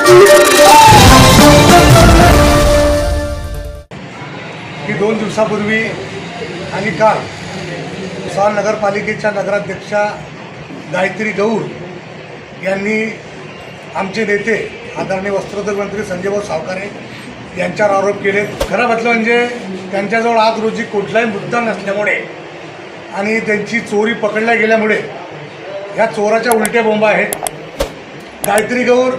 की 2 दिवसापूर्वी आणि काल भुसावळ नगरपालिकेच्या नगराध्यक्षा गायत्री गौर यांनी आमचे नेते आदरणीय वस्त्रोद्योग मंत्री संजयभाऊ सावकारे यांच्यावर आरोप केले। खरं म्हटलं म्हणजे त्यांच्याजवळ आज रोजी कुठलाही मुद्दा नसल्यामुळे आणि त्यांची चोरी पकडल्या गेल्यामुळे ह्या चोराच्या उलटे बोंबा आहेत। गायत्री गौर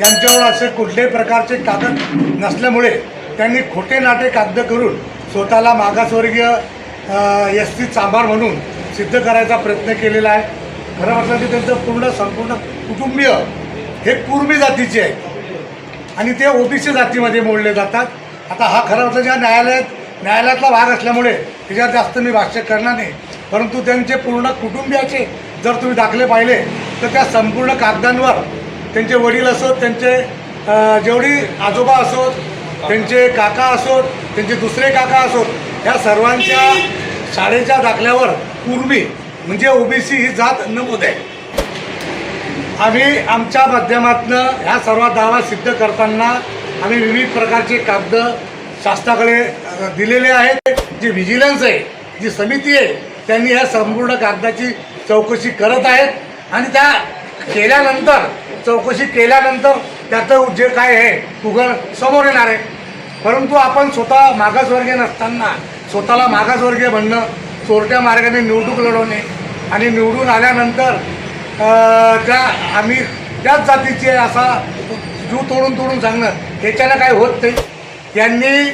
यांच्यावर असे कुठल्याही प्रकारचे कागद नसल्यामुळे त्यांनी खोटे नाटे कागद करून स्वतःला मागासवर्गीय एसटी चांभार म्हणून सिद्ध करायचा प्रयत्न केलेला आहे। खरं म्हटलं की त्यांचं संपूर्ण कुटुंबीय हे कुर्मी जातीचे आहेत आणि ते ओबीसी जातीमध्ये मोडले जातात। आता हा खरं म्हटलं ज्या न्यायालयातला भाग असल्यामुळे त्याच्यात जास्त मी भाष्य करणार नाही, परंतु त्यांचे पूर्ण कुटुंबियाचे जर तुम्ही दाखले पाहिले तर त्या संपूर्ण कागदांवर त्यांचे वडील असोत, त्यांचे जेवढी आजोबा असोत, त्यांचे काका असोत, त्यांचे दुसरे काका असोत, ह्या सर्वांच्या शाळेच्या दाखल्यावर कुर्मी म्हणजे ओबीसी ही जात नमूद आहे। आम्ही आमच्या माध्यमातून ह्या सर्व दावा सिद्ध करताना आम्ही विविध प्रकारचे कागद शासनाकडे दिलेले आहेत। जी व्हिजिलन्स आहे, जी समिती आहे, त्यांनी ह्या संपूर्ण कागदाची चौकशी करत आहेत आणि त्या चौकशी केल्यानंतर त्याचं जे काय आहे उघड समोर येणार आहे। परंतु आपण स्वतः मागासवर्गीय नसताना स्वतःला मागासवर्गीय म्हणणं, चोरट्या मार्गाने निवडणूक लढवणे आणि निवडून आल्यानंतर आम्ही त्याच जातीचे असा जीव तोडून सांगणं ह्याच्यानं काय होत नाही। त्यांनी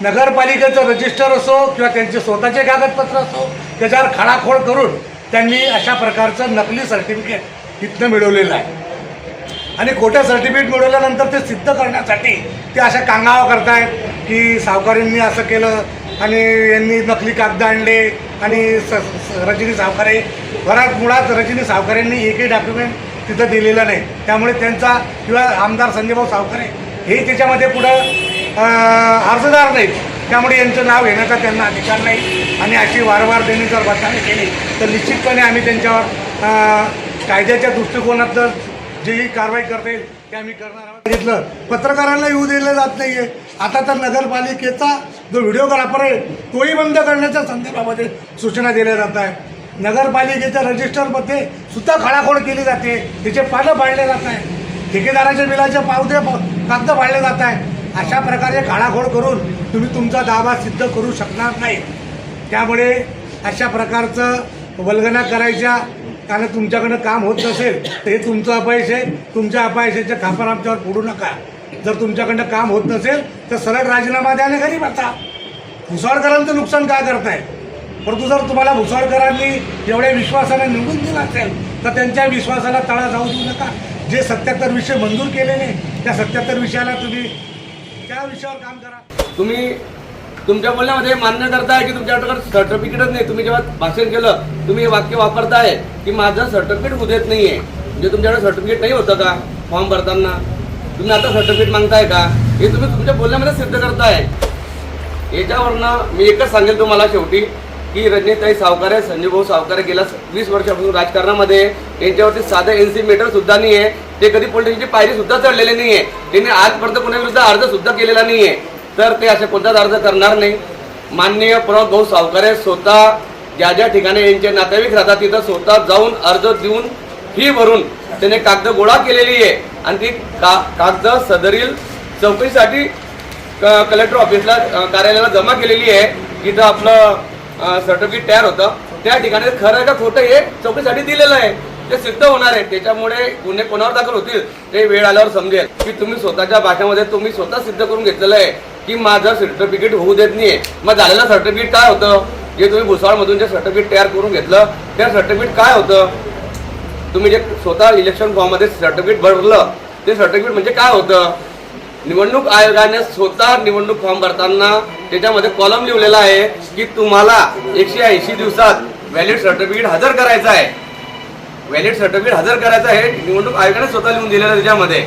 नगरपालिकेचं रजिस्टर असो किंवा त्यांचे स्वतःचे कागदपत्र असो त्याच्यावर खाडाखोड करून त्यांनी अशा प्रकारचं नकली सर्टिफिकेट इथनं मिळवलेलं आहे आणि खोटं सर्टिफिकेट मिळवल्यानंतर ते सिद्ध करण्यासाठी ते अशा कांगावा करतायत की सावकारींनी असं केलं आणि यांनी नकली कागद आणले आणि रजनी सावकारे मुळात रजनी सावकारेंनी एकही डॉक्युमेंट तिथं दिलेलं नाही। त्यामुळे त्यांचा किंवा आमदार संजयभाऊ सावकारे हे त्याच्यामध्ये पुढं अर्जदार नाहीत, त्यामुळे यांचं नाव घेण्याचा त्यांना अधिकार नाही आणि अशी वारंवार त्यांनी जर बदनामी केली तर निश्चितपणे आम्ही त्यांच्यावर कायद्याच्या दृष्टिकोनात जी कारवाई करता येईल ते आम्ही करणार आहोत। घेतलं पत्रकारांना येऊ दिलं जात नाही आहे। आता तर नगरपालिकेचा जो व्हिडिओग्राफर आहे तोही बंद करण्याच्या संदर्भामध्ये सूचना दिल्या जात आहे। नगरपालिकेच्या रजिस्टरमध्ये सुद्धा खाडाखोड केली जाते, त्याचे पानं पाडले जात आहे, ठेकेदाराच्या बिलाचे पावते कागद पाडले जात आहे। अशा प्रकारे खाडाखोड करून तुम्ही तुमचा दावा सिद्ध करू शकणार नाही। त्यामुळे अशा प्रकारचं वल्गना करायच्या कारण तुमच्याकडनं काम होत नसेल तर हे तुमचं अपयश आहे। तुमच्या अपयशाच्या खापर आमच्यावर फोडू नका। जर तुमच्याकडनं काम होत नसेल तर सरळ राजीनामा द्या आणि घरी बसा। भुसावळकरांचं नुकसान काय करताय? परंतु जर तुम्हाला भुसावळकरांनी एवढ्या विश्वासाने निवडून दिला असेल तर त्यांच्या विश्वासाला तडा जाऊ देऊ नका। जे 77 विषय मंजूर केलेले त्या 77 विषयाला तुम्ही त्या विषयावर काम करा। तुम्ही तुमच्या बोलण्यामध्ये मान्य करताय की तुमच्याकडे सर्टिफिकेटच नाही। तुम्ही जेव्हा भाषण केलं तुम्ही हे वाक्य वापरताय की माझं सर्टिफिकेट होऊ देत नाहीये, म्हणजे तुमच्याकडे सर्टिफिकेट नाही होतं का फॉर्म भरताना? तुम्ही आता सर्टिफिकेट मागताय का? हे तुम्ही तुमच्या बोलण्यामध्ये सिद्ध करताय। याच्यावरनं मी एकच सांगेल तुम्हाला शेवटी की रजनीताई सावकारे, संजयभाऊ सावकारे गेल्या 20 वर्षापासून राजकारणामध्ये यांच्यावरती साधं एनसी मीटर सुद्धा नाही आहे। ते कधी पोलिटिक्सची पायरी सुद्धा चढलेले नाहीये। त्यांनी आजपर्यंत कोणाविरुद्ध अर्ज सुद्धा केलेला नाहीये, तर ते असे कोणताच अर्ज करणार नाही। माननीय प्रमोद भाऊ सावकारे स्वतः ज्या ज्या ठिकाणी यांचे नातेवाईक राहतात तिथं स्वतः जाऊन अर्ज देऊन फी भरून त्याने कागद गोळा केलेली आहे आणि ती कागद सदरील चौकशीसाठी कलेक्टर ऑफिसला कार्यालयाला जमा केलेली आहे। तिथं आपलं सर्टिफिकेट तयार होतं, त्या ठिकाणी खरं का खोटं हे चौकशीसाठी दिलेलं आहे, ते सिद्ध होणार आहे। त्याच्यामुळे गुन्हे कोणावर दाखल होतील ते वेळ आल्यावर समजेल की तुम्ही स्वतःच्या भाषेमध्ये तुम्ही स्वतः सिद्ध करून घेतलेलं आहे की माझं सर्टिफिकेट होऊ देत नाहीये। मग झालेलं सर्टिफिकेट काय होतं? जे तुम्ही भुसावळमधून जे सर्टिफिकेट तयार करून घेतलं त्या सर्टिफिकेट काय होतं? तुम्ही जे स्वतः इलेक्शन फॉर्ममध्ये सर्टिफिकेट भरलं ते सर्टिफिकेट म्हणजे काय होतं? निवडणूक आयोगाने स्वतः निवडणूक फॉर्म भरताना त्याच्यामध्ये कॉलम लिहिलेला आहे की तुम्हाला 180 दिवसात व्हॅलिड सर्टिफिकेट हजर करायचं आहे। व्हॅलिड सर्टिफिकेट हजर करायचं आहे निवडणूक आयोगाने स्वतः लिहून दिलेलं आहे त्याच्यामध्ये।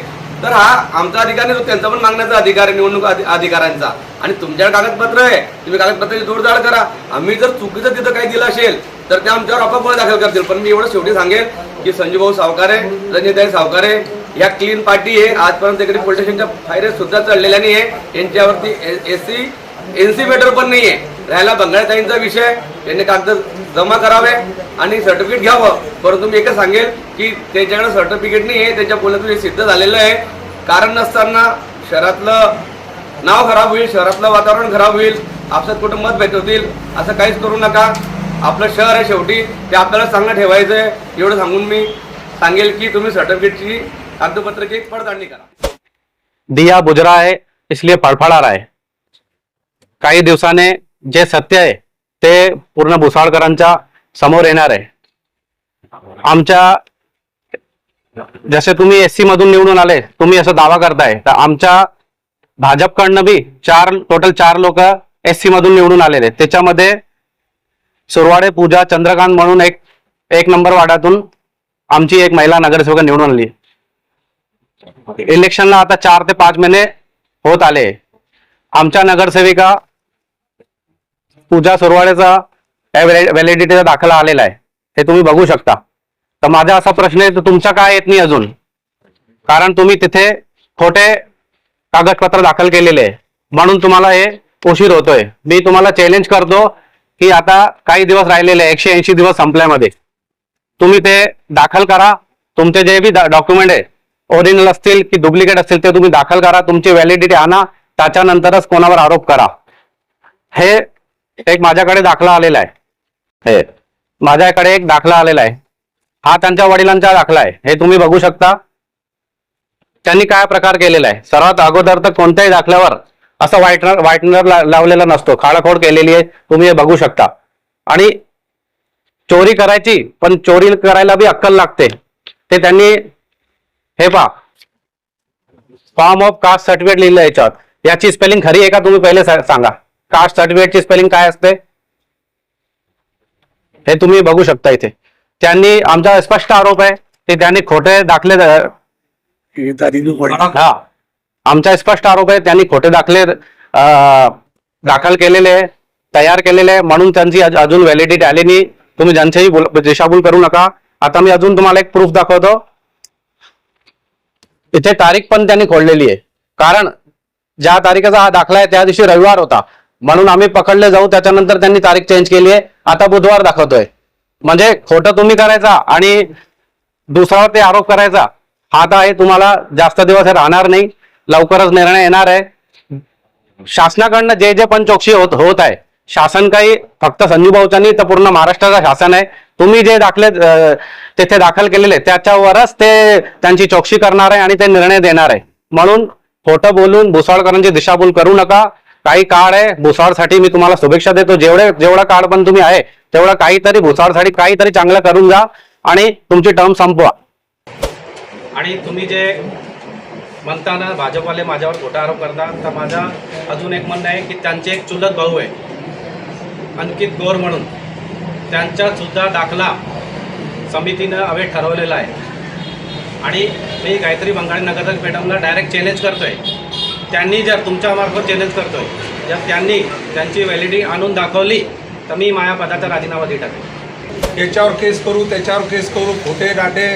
तर हा आमचा अधिकार नाही, तो त्यांचा पण मागण्याचा अधिकार आहे निवडणूक अधिकाऱ्यांचा। आणि तुमच्याकडे कागदपत्र आहे, तुम्ही कागदपत्राची जोडजाड करा। आम्ही जर चुकीचं तिथं काही दिलं असेल तर ते आमच्यावर आपोआप गुन्हा दाखल करतील। पण मी एवढं शेवटी सांगेल की संजयभाऊ सावकारे, रजनीताई सावकारे या क्लीन पार्टी आहे, आजपर्यंत कधी पोलीस स्टेशनच्या फायरे सुद्धा चढलेल्या नाही आहे. यांच्यावरती एनसी मेटर पण नाही आहे. राहिला बंगाळताईंचा विषय, त्यांनी कागद जमा करावे आणि सर्टिफिकेट घ्यावं. परंतु मी एकच सांगेल की त्यांच्याकडे सर्टिफिकेट नाही आहे, त्यांच्या बोलण्यातून हे सिद्ध झालेलं आहे. कारण नसताना शहरातलं नाव खराब होईल, शहरातलं वातावरण खराब होईल, आपसात कुठं मतभेद होतील, असं काहीच करू नका. आपलं शहर आहे शेवटी, ते आपल्याला चांगलं ठेवायचं आहे. एवढं सांगून मी सांगेल की तुम्ही सर्टिफिकेटची कागदपत्राची पडताळणी करा. दिया बुझ रहा है इसलिए फडफडा रहा है. काही दिवसाने जे सत्य आहे ते पूर्ण भुसावळकरांच्या समोर येणार आहे. आमच्या जसे तुम्ही एससी मधून निवडून आले, तुम्ही असं दावा करताय, तर आमच्या भाजपकडनं बी टोटल चार लोक एससी मधून निवडून आलेले. त्याच्यामध्ये सुरवाडे पूजा चंद्रकांत म्हणून एक नंबर वार्डातून आमची एक महिला नगरसेवक निवडून आली. इलेक्शनला आता 4 ते 5 महिने होत आले. आमच्या नगरसेविका पूजा सुरवाडेचा व्हॅलिडिटीचा दाखला आलेला आहे, हे तुम्ही बघू शकता. तर माझा असा प्रश्न आहे, तर तुमचा काय येत नाही अजून? कारण तुम्ही तिथे खोटे कागदपत्र दाखल केलेले आहे, म्हणून तुम्हाला हे उशीर होतोय. मी तुम्हाला चॅलेंज करतो की आता काही दिवस राहिलेले, 180 दिवस संपल्यामध्ये तुम्ही ते दाखल करा. तुमचे जे बी डॉक्युमेंट आहे, ओरिजिनल असतील की डुप्लिकेट असतील, ते तुम्ही दाखल करा. तुमची व्हॅलिडिटी आणा, त्याच्यानंतरच कोणावर आरोप करा. हे एक माझ्याकडे दाखला आलेला आहे. हे माझ्याकडे एक दाखला आलेला आहे. हा त्यांच्या वडिलांचा दाखला आहे, हे तुम्ही बघू शकता. त्यांनी काय प्रकार केलेला आहे. सर्वात अगोदर तर कोणत्याही दाखल्यावर असं व्हाईटनर लावलेला नसतो, खाळखोड केलेली आहे, तुम्ही हे बघू शकता. आणि चोरी करायची, पण चोरी करायला बी अक्कल लागते. ते त्यांनी हे पहा, फॉर्म ऑफ कास्ट सर्टिफिकेट लिहिलं याच्यात. याची स्पेलिंग खरी आहे का तुम्ही पहिले सांगा. कास्ट सर्टिफिकेटची स्पेलिंग काय असते हे तुम्ही बघू शकता. इथे त्यांनी, आमचा स्पष्ट आरोप आहे की त्यांनी खोटे दाखले, हा आमचा स्पष्ट आरोप आहे, त्यांनी खोटे दाखले दाखल केलेले, तयार केलेले, म्हणून त्यांची अजून व्हॅलिडिटी आली नाही. तुम्ही ज्यांच्याही दिशाभूल करू नका. आता मी अजून तुम्हाला एक प्रूफ दाखवतो. इथे तारीख पण त्यांनी खोडलेली आहे. कारण ज्या तारीखेचा हा दाखला आहे त्या दिवशी रविवार होता, म्हणून आम्ही पकडले जाऊ. त्याच्यानंतर त्यांनी तारीख चेंज केली आहे, आता बुधवार दाखवतोय. म्हणजे खोटं तुम्ही करायचा आणि दुसऱ्यावर ते आरोप करायचा. हा तर आहे, तुम्हाला जास्त दिवस राहणार नाही, लवकरच निर्णय येणार आहे. शासनाकडनं जे जे पण चौकशी होत आहे, शासन काही फक्त संजू भाऊचा नाही, तर पूर्ण महाराष्ट्राचा शासन आहे. तुम्ही जे दाखले तिथे दाखल केलेले, त्याच्यावरच ते त्यांची चौकशी करणार आहे आणि ते निर्णय देणार आहे. म्हणून खोटं बोलून भुसावळकरांची दिशाभूल करू नका. काही काळ आहे भुसावळसाठी, मी तुम्हाला शुभेच्छा देतो. जेवढा काळ पण तुम्ही आहे तेवढा काहीतरी भुसावळसाठी काहीतरी चांगलं करून जा आणि तुमची टर्म संपवा. आणि तुम्ही जे म्हणताना भाजपवाले माझ्यावर खोटा आरोप करतात, तर माझा अजून एक म्हणणं आहे की त्यांचे एक चुलत भाऊ आहे अंकित गौर म्हणून, त्यांचा सुद्धा दाखला समितीनं अवैध ठरवलेला आहे. आणि मी गायत्री बंगाळी नगरसेवक मॅडमला डायरेक्ट चॅलेंज करतोय, त्यांनी जर तुमच्यामार्फत चॅलेंज करतोय, जर त्यांनी त्यांची व्हॅलिडिटी आणून दाखवली तर मी माझ्या पदाचा राजीनामा देत टाकेन. याच्यावर केस करू, त्याच्यावर केस करू, खोटे डाटे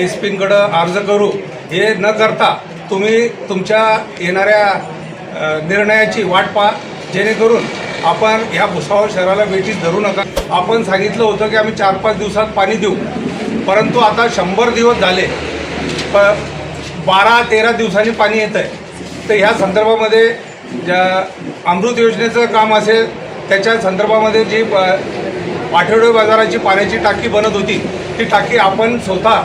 एसपींकडं अर्ज करू, हे न करता तुम्ही तुमच्या येणाऱ्या निर्णयाची वाट पहा, जेणेकरून आपण ह्या भुसावळ शहराला वेठीस धरू नका. आपण सांगितलं होतं की आम्ही 4-5 दिवसात पाणी देऊ, परंतु आता 100 दिवस झाले, 12-13 दिवसांनी पाणी येतं आहे. तर ह्या संदर्भामध्ये ज्या अमृत योजनेचं काम असेल, त्याच्या संदर्भामध्ये जी आठवडे बाजाराची पाण्याची टाकी बनत होती, ती टाकी आपण स्वतः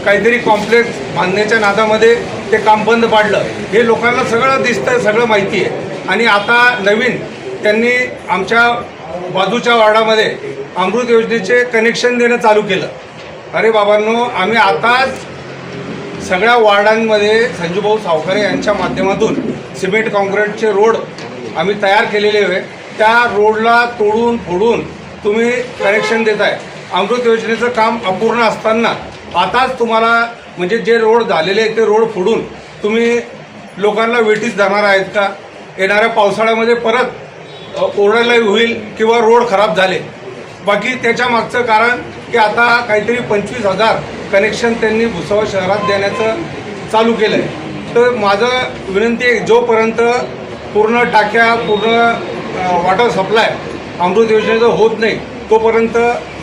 काहीतरी कॉम्प्लेक्स बांधण्याच्या नादामध्ये ते काम बंद पाडलं. हे लोकांना सगळं दिसतं, सगळं माहिती आहे. आणि आता नवीन त्यांनी आमच्या बाजूच्या वार्डामध्ये अमृत योजनेचे कनेक्शन देणं चालू केलं. अरे बाबांनो, आम्ही आताच सगळ्या वार्डांमध्ये संजूभाऊ सावकारे यांच्या माध्यमातून सिमेंट कॉन्क्रीटचे रोड आम्ही तयार केलेले आहे. त्या रोडला तोडून फोडून तुम्ही कनेक्शन देत आहे. अमृत योजनेचं काम अपूर्ण असताना आताच तुम्हाला, म्हणजे जे रोड झालेले आहेत ते रोड फोडून तुम्ही लोकांना वेठीस जाणार आहेत का? येणाऱ्या पावसाळ्यामध्ये परत ओरडायला होईल किंवा रोड खराब झाले बाकी त्याच्या मागचं कारण की आता काहीतरी 25,000 कनेक्शन त्यांनी भुसावळ शहरात देण्याचं चालू केलं आहे. तर माझं विनंती आहे, जोपर्यंत पूर्ण टाक्या पूर्ण वॉटर सप्लाय अमृत योजनेचं होत नाही तोपर्यंत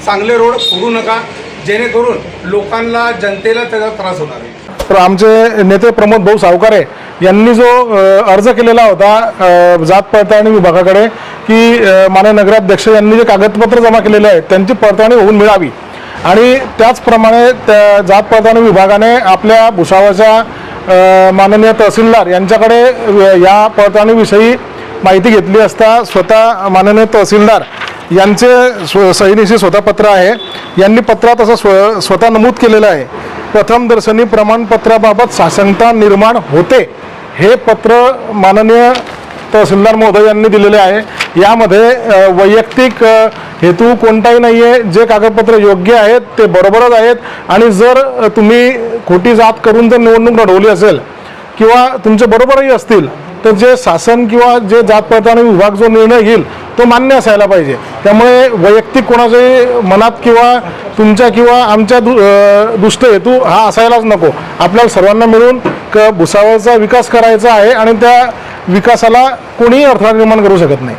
चांगले रोड फोडू नका, जेणेकरून लोकांना जनतेला त्याचा त्रास होणार आहे. तर आमचे नेते प्रमोद भाऊ सावकारे यांनी जो अर्ज केलेला होता जात पडताळणी विभागाकडे की माननीय नगराध्यक्ष यांनी जे कागदपत्र जमा केलेले आहेत त्यांची पडताळणी होऊन मिळावी, आणि त्याचप्रमाणे त्या जात पडताळणी विभागाने आपल्या भुसावळच्या माननीय तहसीलदार यांच्याकडे या पडताळणीविषयी माहिती घेतली असता स्वतः माननीय तहसीलदार यांचे सहीनिशी स्वतः पत्र आहे. यांनी पत्रात असं स्वतः नमूद केलेलं आहे, प्रथम दर्शनी प्रमाणपत्राबाबत साशंकता निर्माण होते. हे पत्र माननीय तहसीलदार महोदय यांनी दिलेले आहे. यामध्ये वैयक्तिक हेतू कोणताही नाही आहे. जे कागदपत्र योग्य आहेत ते बरोबरच आहेत, आणि जर तुम्ही खोटी जात करून जर निवडणूक लढवली असेल किंवा तुमचे बरोबरही असतील तर जे शासन किंवा जे जात पडताळणी विभाग जो निर्णय घेईल तो मान्य असायला पाहिजे. त्यामुळे वैयक्तिक कोणाच्याही मनात किंवा तुमच्या किंवा आमच्या दुष्ट हेतू हा असायलाच नको. आपल्याला सर्वांना मिळून भुसावळचा विकास करायचा आहे, आणि त्या विकासाला कोणीही अडथळा निर्माण करू शकत नाही.